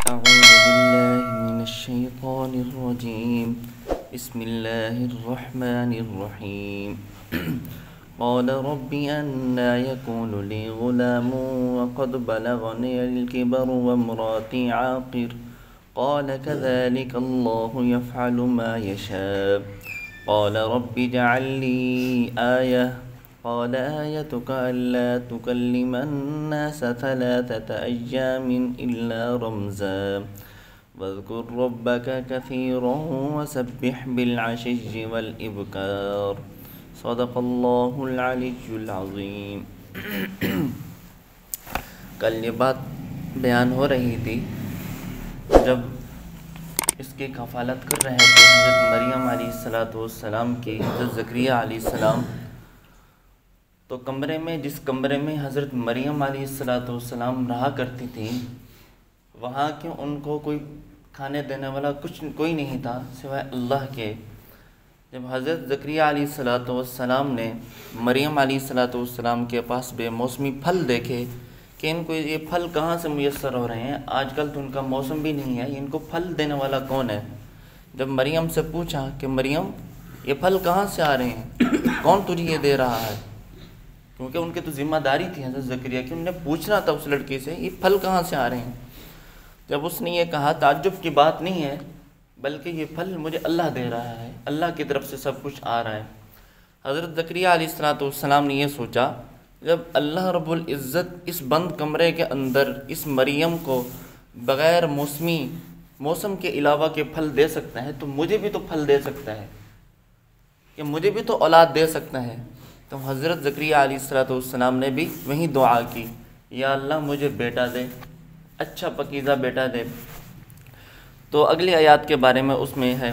أعوذ بالله من الشيطان الرجيم بسم الله الرحمن الرحيم قال رب أنى يكون لي غلام وقد بلغني الكبر وامرأتي عاقر قال كذلك الله يفعل ما يشاء قال رب اجعل لي آية قال آيتك ألا تكلم الناس 3 أيام إلا رمزا واذكر ربك كثيرا وسبح بالعشي والإبكار صدق اللہ العلی العظیم۔ کل یہ بات بیان ہو رہی تھی جب اس کی کفالت کر رہے تھے حضرت مریم علیہ السلام کی حضرت زکریا علیہ السلام، تو جس کمرے میں حضرت مریم علیہ السلام رہا کرتی تھیں وہاں کہ ان کو کوئی کھانے دینے والا کوئی نہیں تھا سوائے اللہ کے۔ جب حضرت زکریا علیہ السلام نے مریم علیہ السلام کے پاس بے موسمی پھل دیکھے کہ ان کو یہ پھل کہاں سے میسر ہو رہے ہیں، آج کل تو ان کا موسم بھی نہیں ہے، ان کو پھل دینے والا کون ہے؟ جب مریم سے پوچھا کہ مریم یہ پھل کہاں سے آ رہے ہیں، کون تجھے یہ دے رہا ہے؟ کیونکہ ان کی تو ذمہ داری تھی حضرت زکریا کی، انہوں نے پوچھنا تھا اس لڑکی سے یہ پھل کہاں سے آ رہے ہیں۔ جب اس نے یہ کہا تعجب کی بات نہیں ہے بلکہ یہ پھل مجھے اللہ دے رہا ہے، اللہ کی طرف سے سب کچھ آ رہا ہے۔ حضرت زکریا علیہ السلام نے یہ سوچا جب اللہ رب العزت اس بند کمرے کے اندر اس مریم کو بغیر موسم کے علاوہ کے پھل دے سکتا ہے تو مجھے بھی تو پھل دے سکتا ہے، کہ مجھے بھی تو اولاد دے سکتا ہے۔ تو حضرت زکریا علیہ السلام نے بھی وہی دعا کی، یا اللہ مجھے بیٹا دے، اچھا پکیزہ بیٹا دے۔ تو اگلی آیات کے بارے میں اس میں ہے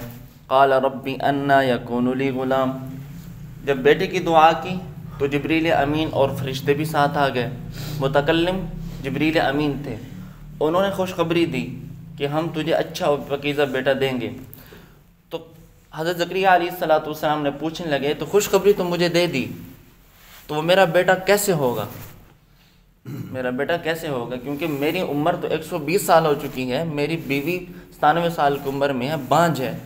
قال رب انا یکون لی غلام۔ جب بیٹے کی دعا کی تو جبریل امین اور فرشتے بھی ساتھ آ گئے، متکلم جبریل امین تھے، انہوں نے خوشخبری دی کہ ہم تجھے اچھا اور پکیزہ بیٹا دیں گے۔ تو حضرت زکریا علیہ السلام نے پوچھنے لگے تو خوشخبری تو مجھے دے دی، تو وہ میرا بیٹا کیسے ہوگا؟ میرا بیٹا کیسے ہوگا کیونکہ میری عمر تو 120 سال ہو چکی ہے، میری بیوی 97 سال کی عمر میں ہے، بانجھ ہے،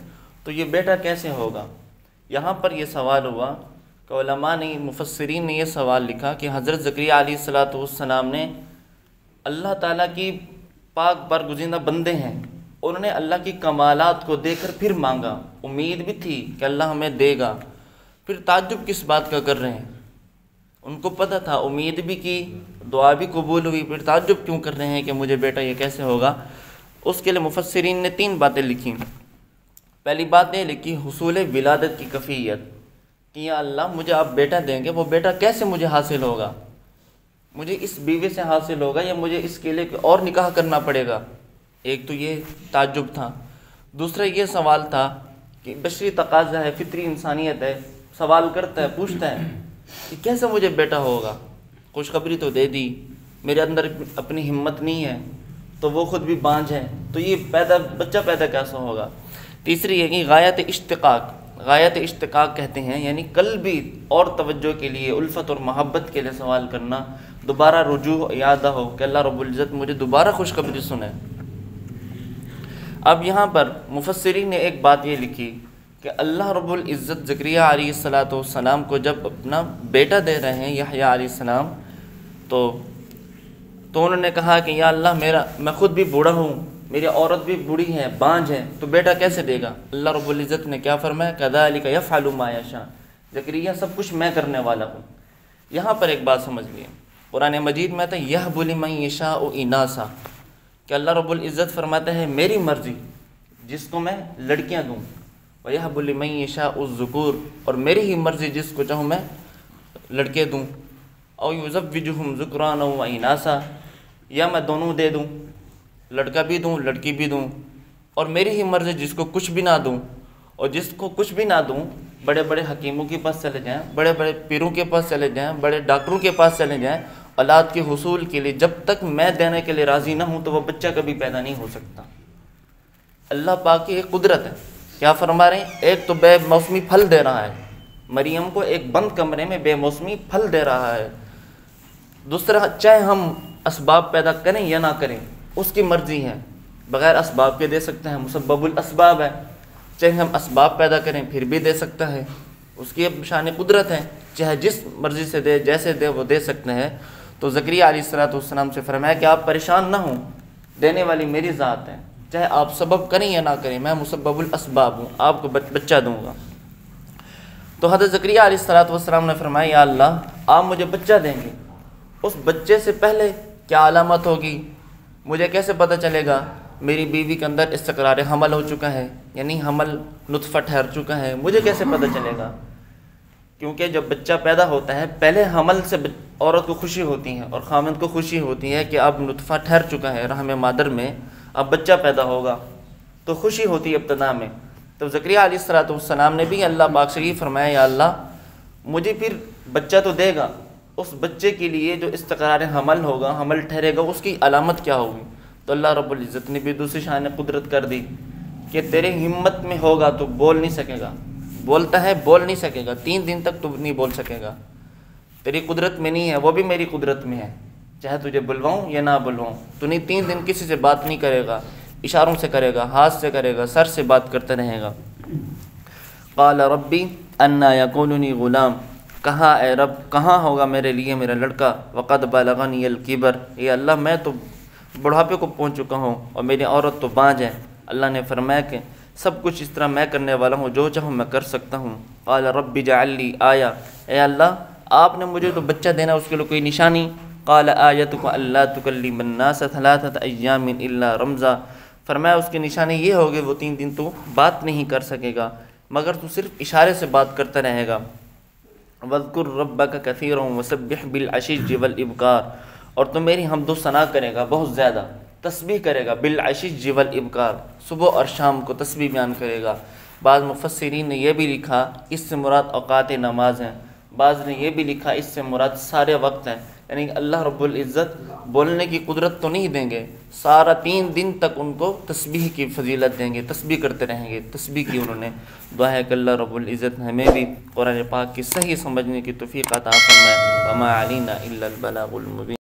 تو یہ بیٹا کیسے ہوگا؟ یہاں پر یہ سوال ہوا کہ علماء نے مفسرین نے یہ سوال لکھا کہ حضرت زکریا علیہ السلام نے اللہ تعالیٰ کی پاک برگزیدہ بندے ہیں، انہوں نے اللہ کی کمالات کو دیکھ کر پھر مانگا، امید بھی تھی کہ اللہ ہمیں دے گا، پھر تعجب کس بات کا کر رہے ہیں؟ ان کو پتہ تھا، امید بھی کی، دعا بھی قبول ہوئی، پھر تعجب کیوں کر رہے ہیں کہ مجھے بیٹا یہ کیسے ہوگا؟ اس کے لیے مفسرین نے 3 باتیں لکھی۔ پہلی بات یہ لکھی حصول ولادت کی کفیت، کہ یا اللہ مجھے آپ بیٹا دیں گے، وہ بیٹا کیسے مجھے حاصل ہوگا؟ مجھے اس بیوی سے حاصل ہوگا یا مجھے اس کے لیے اور نکاح کرنا پڑے گا؟ ایک تو یہ تعجب تھا۔ دوسرا یہ سوال تھا کہ بشری تقاضا ہے، فطری انسانیت ہے، سوال کرتا ہے، پوچھتا ہے کہ کیسے مجھے بیٹا ہوگا؟ خوشخبری تو دے دی، میرے اندر اپنی ہمت نہیں ہے، تو وہ خود بھی بانجھ ہے، تو یہ بچہ پیدا کیسا ہوگا؟ تیسری ہے کہ غایت اشتقاق کہتے ہیں، یعنی قلبی اور توجہ کے لیے، الفت اور محبت کے لیے سوال کرنا، دوبارہ رجوع یادہ ہو کہ اللہ رب العزت مجھے دوبارہ خوشخبری سنے۔ اب یہاں پر مفسرین نے ایک بات یہ لکھی کہ اللہ رب العزت زکریا علیہ السلام کو جب اپنا بیٹا دے رہے ہیں یحییٰ علیہ السلام، تو انہوں نے کہا کہ یا اللہ میں خود بھی بوڑھا ہوں، میری عورت بھی بوڑھی ہے، بانجھ ہے، تو بیٹا کیسے دے گا؟ اللہ رب العزت نے کیا فرمایا کذالک یفعل ما یشاء، زکریا سب کچھ میں کرنے والا ہوں۔ یہاں پر ایک بات سمجھ لیے، قرآن مجید میں آتا ہے یہب لمن یشاء اناثا، کہ اللہ رب العزت فرماتا ہے میری مرضی جس کو میں لڑکیاں دوں، وَيَهْبُ لِمَن يَشَاءُ الذُّكُورَ، اور میری ہی مرضی جس کو چاہوں میں لڑکے دوں، او يُزَوِّجُهُمْ ذُكْرَانًا وَإِنَاثًا، یا میں دونوں دے دوں، لڑکا بھی دوں لڑکی بھی دوں، اور میری ہی مرضی جس کو کچھ بھی نہ دوں، اور جس کو کچھ بھی نہ دوں بڑے بڑے حکیموں کے پاس چلے جائیں، بڑے بڑے پیروں کے پاس چلے جائیں، بڑے ڈاکٹروں کے پاس چلے جائیں، اولاد کے حصول کے لیے جب تک میں دینے کے لیے راضی نہ ہوں تو وہ بچہ کبھی پیدا نہیں ہو سکتا۔ اللہ پاک کی ایک قدرت ہے، کیا فرما رہے ہیں؟ ایک تو بے موسمی پھل دے رہا ہے، مریم کو ایک بند کمرے میں بے موسمی پھل دے رہا ہے۔ دوسرا چاہے ہم اسباب پیدا کریں یا نہ کریں اس کی مرضی ہے، بغیر اسباب کے دے سکتا ہے، مسبب الاسباب ہے، چاہے ہم اسباب پیدا کریں پھر بھی دے سکتا ہے، اس کی اب شان قدرت ہے، چاہے جس مرضی سے دے، جیسے دے وہ دے سکتے ہیں۔ تو زکریا علیہ السلام سے فرمایا کہ آپ پریشان نہ ہوں، دینے والی میری ذات ہے، چاہے آپ سبب کریں یا نہ کریں، میں مسبب الاسباب ہوں، آپ کو بچہ دوں گا۔ تو حضرت زکریا علیہ السلام نے فرمایا یا اللہ آپ مجھے بچہ دیں گے، اس بچے سے پہلے کیا علامت ہوگی، مجھے کیسے پتہ چلے گا میری بیوی کے اندر استقرار حمل ہو چکا ہے، یعنی حمل نطفہ ٹھہر چکا ہے، مجھے کیسے پتہ چلے گا؟ کیونکہ جب بچہ پیدا ہوتا ہے پہلے حمل سے عورت کو خوشی ہوتی ہے اور خامند کو خوشی ہوتی ہے کہ اب نطفہ ٹھہر چکا ہے رحم مادر میں، اب بچہ پیدا ہوگا، تو خوشی ہوتی ہے ابتدا میں۔ تو زکریا علیہ السلام نے بھی اللہ پاک سے یہ فرمایا یا اللہ مجھے پھر بچہ تو دے گا، اس بچے کے لیے جو استقرار حمل ہوگا، حمل ٹھہرے گا، اس کی علامت کیا ہوگی؟ تو اللہ رب العزت نے بھی دوسری شان قدرت کر دی کہ تیرے ہمت میں ہوگا تو بول نہیں سکے گا، بولتا ہے بول نہیں سکے گا، 3 دن تک تو نہیں بول سکے گا، تیری قدرت میں نہیں ہے، وہ بھی میری قدرت میں ہے، چاہے تجھے بلواؤں یا نہ بلواؤں، تو نہیں 3 دن کسی سے بات نہیں کرے گا، اشاروں سے کرے گا، ہاتھ سے کرے گا، سر سے بات کرتا رہے گا۔ قال ربی انا یکون لی غلام، کہاں اے رب کہاں ہوگا میرے لیے میرا لڑکا، وقد بلغنی الکبر، اے اللہ میں تو بڑھاپے کو پہنچ چکا ہوں اور میری عورت تو بانجھ ہے۔ اللہ نے فرمایا کہ سب کچھ اس طرح میں کرنے والا ہوں، جو چاہوں میں کر سکتا ہوں۔ قال رب اجعل لی آیہ، اے اللہ آپ نے مجھے تو بچہ دینا، اس کے لیے کوئی نشانی۔ قال آیتک الا تکلم الناس 3 ایام الا رمزا، فرمایا اس کی نشانی یہ ہوگی وہ 3 دن تو بات نہیں کر سکے گا مگر تو صرف اشارے سے بات کرتا رہے گا۔ وَاذْكُرْ رَبَّكَ كَثِيرًا وَسَبِّحْ بِالْعَشِيِّ وَالْإِبْكَارِ، اور تو میری حمد و ثنا کرے گا بہت زیادہ، تسبیح کرے گا، بالعشی والابکار، صبح اور شام کو تسبیح بیان کرے گا۔ بعض مفسرین نے یہ بھی لکھا اس سے مراد اوقات نماز ہیں، بعض نے یہ بھی لکھا اس سے مراد سارے وقت ہیں، یعنی اللہ رب العزت بولنے کی قدرت تو نہیں دیں گے، سارا 3 دن تک ان کو تسبیح کی فضیلت دیں گے، تسبیح کرتے رہیں گے۔ تسبیح کی انہوں نے دعا ہے کہ اللہ رب العزت ہمیں بھی قرآن پاک کی صحیح سمجھنے کی توفیق عطا فرمائے۔ وما علینا الا البلاغ المبین۔